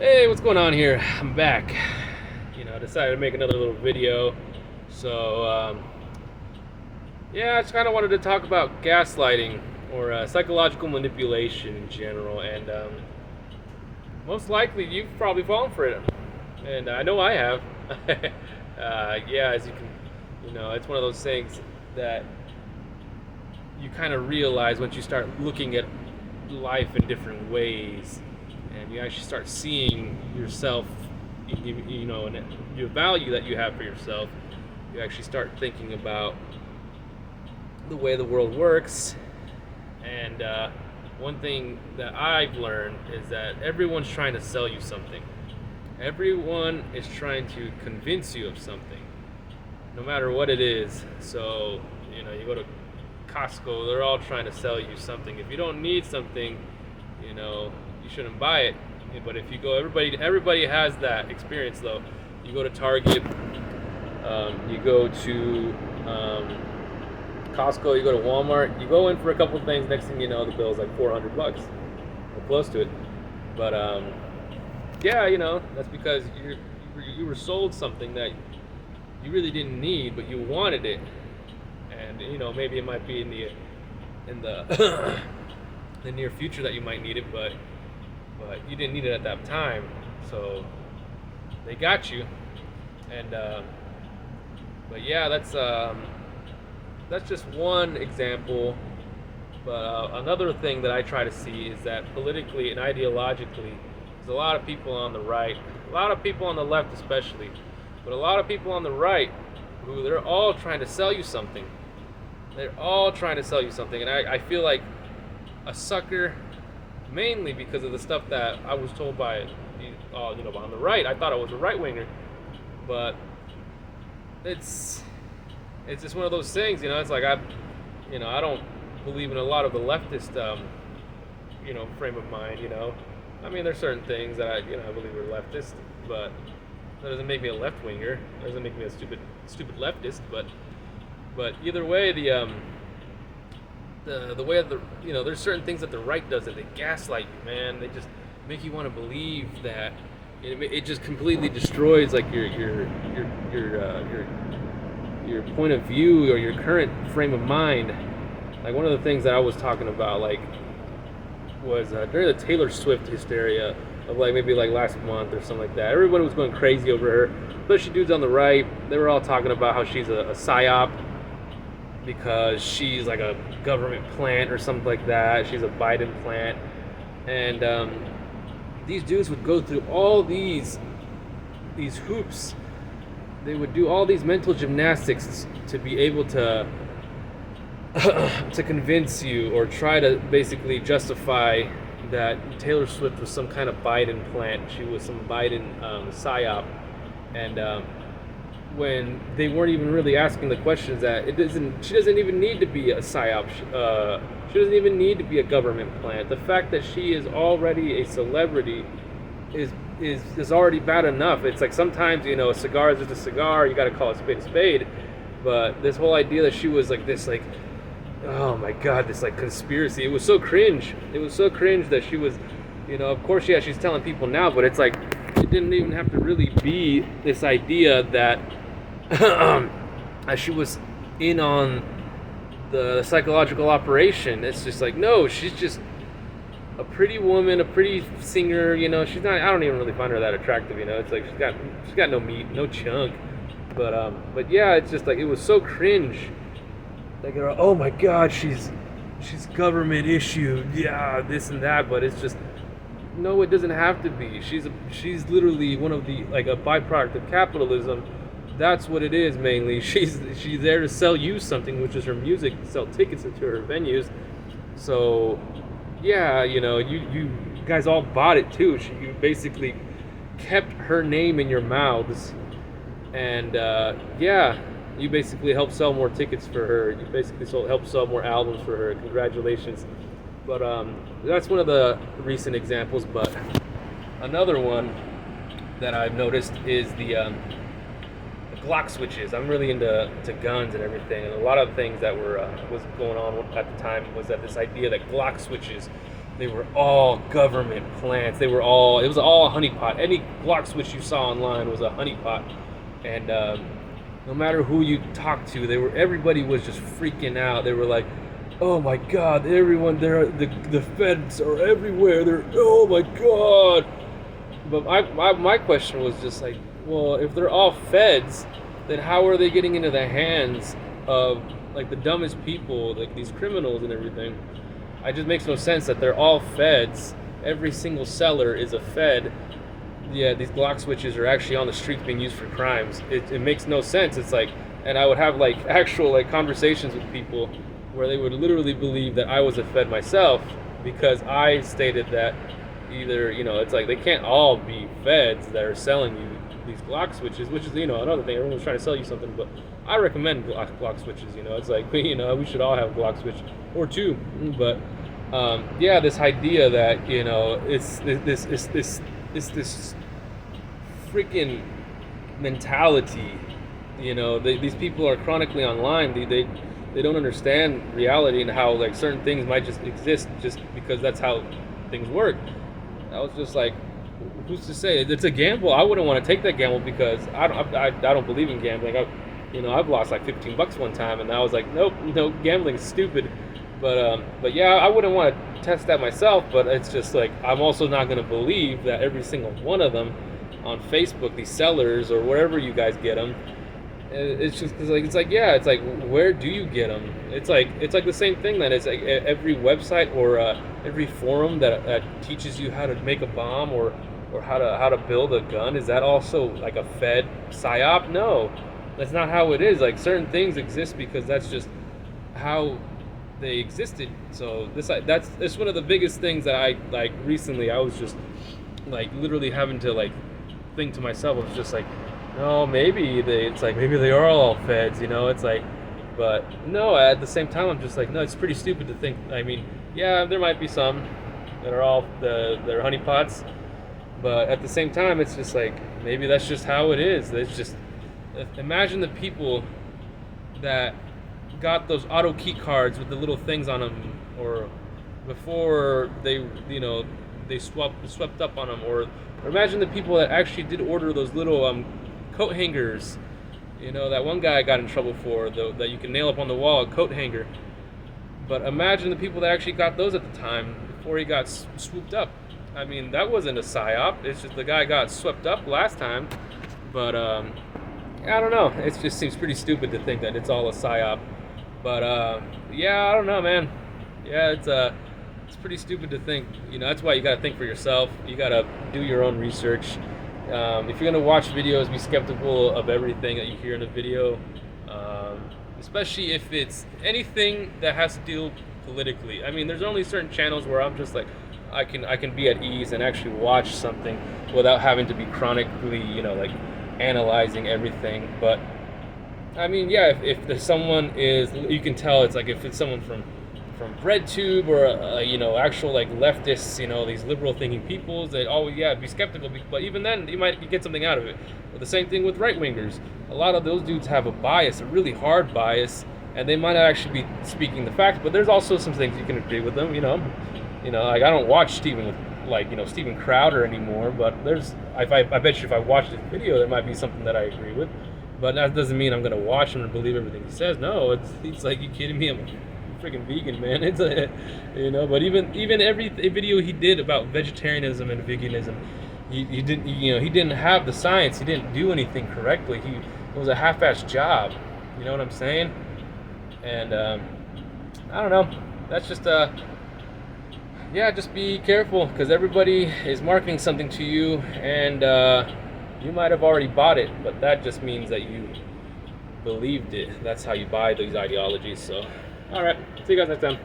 Hey, what's going on here? I'm back. I decided to make another little video. So, yeah, I just kind of wanted to talk about gaslighting or psychological manipulation in general. And most likely you've probably fallen for it. And I know I have. Yeah, as you can, it's one of those things that you kind of realize once you start looking at life in different ways and you actually start seeing yourself, and your value that you have for yourself. You actually start thinking about the way the world works. And one thing that I've learned is that everyone's trying to sell you something. Everyone is trying to convince you of something, no matter what it is. So, you go to Costco, they're all trying to sell you something. If you don't need something, you shouldn't buy it. But if you go, everybody has that experience though. You go to Target, you go to Costco, you go to Walmart, you go in for a couple of things, next thing you know, the bill's like $400 or close to it. But yeah, that's because you were sold something that you really didn't need, but you wanted it. And maybe it might be in the the near future that you might need it, but you didn't need it at that time. So they got you. And but yeah, that's just one example. But another thing that I try to see is that politically and ideologically, there's a lot of people on the right, a lot of people on the left especially, but a lot of people on the right who they're all trying to sell you something. They're all trying to sell you something. And I feel like a sucker, mainly because of the stuff that I was told by, on the right. I thought I was a right winger, but it's just one of those things. It's like I don't believe in a lot of the leftist, frame of mind. I mean, there's certain things that I believe are leftist, but that doesn't make me a left winger. That doesn't make me a stupid leftist. But either way, the way of there's certain things that the right does that they gaslight you, man. They just make you want to believe that it just completely destroys like your point of view or your current frame of mind. Like one of the things that I was talking about, like, was during the Taylor Swift hysteria of maybe last month or something like that. Everyone was going crazy over her, especially dudes on the right. They were all talking about how she's a psyop because she's like a government plant or something like that. She's a Biden plant. And these dudes would go through all these hoops. They would do all these mental gymnastics to be able to to convince you or try to basically justify that Taylor Swift was some kind of Biden plant. She was some Biden psyop. And when they weren't even really asking the questions that she doesn't even need to be a psyop. She doesn't even need to be a government plant. The fact that she is already a celebrity is already bad enough. It's like sometimes, a cigar is just a cigar. You got to call a spade. But this whole idea that she was like this, oh my God, this conspiracy. It was so cringe. It was so cringe that she was, of course, yeah, she's telling people now, but it's like it didn't even have to really be this idea that she was in on the psychological operation. It's just like, no, she's just a pretty woman, a pretty singer. She's not. I don't even really find her that attractive. It's like she's got no meat, no chunk. But yeah, it's just like it was so cringe. Like, oh my God, she's government issued, yeah, this and that. But it's just, no, it doesn't have to be. She's literally one of the a byproduct of capitalism. That's what it is mainly. She's there to sell you something, which is her music, sell tickets into her venues. So yeah, you guys all bought it too. You basically kept her name in your mouths, and yeah, you basically helped sell more tickets for her. You basically helped sell more albums for her. Congratulations. But that's one of the recent examples. But another one that I've noticed is the Glock switches. I'm really into guns and everything, and a lot of things that was going on at the time was that this idea that Glock switches They were all government plants. It was all a honeypot. Any Glock switch you saw online was a honeypot. And no matter who you talked to, everybody was just freaking out. They were like, "Oh my God, everyone there, the feds are everywhere. Oh my God." But my question was just like, well, if they're all feds, then how are they getting into the hands of like the dumbest people, like these criminals and everything? It just makes no sense that they're all feds. Every single seller is a fed. Yeah, these Glock switches are actually on the streets being used for crimes. It makes no sense. It's like, and I would have like actual like conversations with people where they would literally believe that I was a fed myself because I stated that either, it's like they can't all be feds that are selling you these Glock switches, which is, another thing. Everyone's trying to sell you something, but I recommend Glock switches. It's like, we should all have a Glock switch or two. But yeah, this idea that it's this freaking mentality. These people are chronically online. They don't understand reality and how like certain things might just exist just because that's how things work. I was just like, who's to say? It's a gamble. I wouldn't want to take that gamble because I don't believe in gambling. I've lost like $15 one time, and I was like, nope, no, gambling's stupid. But yeah, I wouldn't want to test that myself. But it's just like I'm also not going to believe that every single one of them on Facebook, these sellers or wherever you guys get them. It's just it's like where do you get them? It's like the same thing that it's like every website or every forum that teaches you how to make a bomb or how to build a gun. Is that also like a Fed psyop? No, that's not how it is. Like certain things exist because that's just how they existed. So that's one of the biggest things that I like recently. I was just like literally having to like think to myself. It was just like, no, maybe they are all feds, it's like, but no, at the same time, I'm just like, no, it's pretty stupid to think. I mean, yeah, there might be some that are all they're honeypots, but at the same time, it's just like, maybe that's just how it is. It's just, imagine the people that got those auto key cards with the little things on them, or before they swept up on them, or imagine the people that actually did order those little coat hangers, that one guy got in trouble for, that you can nail up on the wall, a coat hanger. But imagine the people that actually got those at the time before he got swooped up. I mean, that wasn't a psyop. It's just the guy got swept up last time. But I don't know. It just seems pretty stupid to think that it's all a psyop. But yeah, I don't know, man. Yeah, it's pretty stupid to think. That's why you gotta think for yourself. You gotta do your own research. If you're gonna watch videos, be skeptical of everything that you hear in a video, especially if it's anything that has to deal politically. I mean, there's only certain channels where I'm just like, I can be at ease and actually watch something without having to be chronically, like analyzing everything. But I mean, yeah, if there's someone is, you can tell it's like if it's someone from BreadTube or actual like leftists, these liberal thinking peoples, they always be skeptical. But even then, you might get something out of it. But the same thing with right wingers. A lot of those dudes have a bias, a really hard bias, and they might not actually be speaking the facts. But there's also some things you can agree with them. Like I don't watch Steven Crowder anymore. But I bet you if I watched his video, there might be something that I agree with. But that doesn't mean I'm gonna watch him and believe everything he says. No, it's like, you kidding me? I'm freaking vegan, man. It's but even every video he did about vegetarianism and veganism, he didn't have the science. He didn't do anything correctly. It was a half-assed job. You know what I'm saying? And I don't know. That's just just be careful, because everybody is marketing something to you, and you might have already bought it, but that just means that you believed it. That's how you buy these ideologies. So, all right, see you guys next time.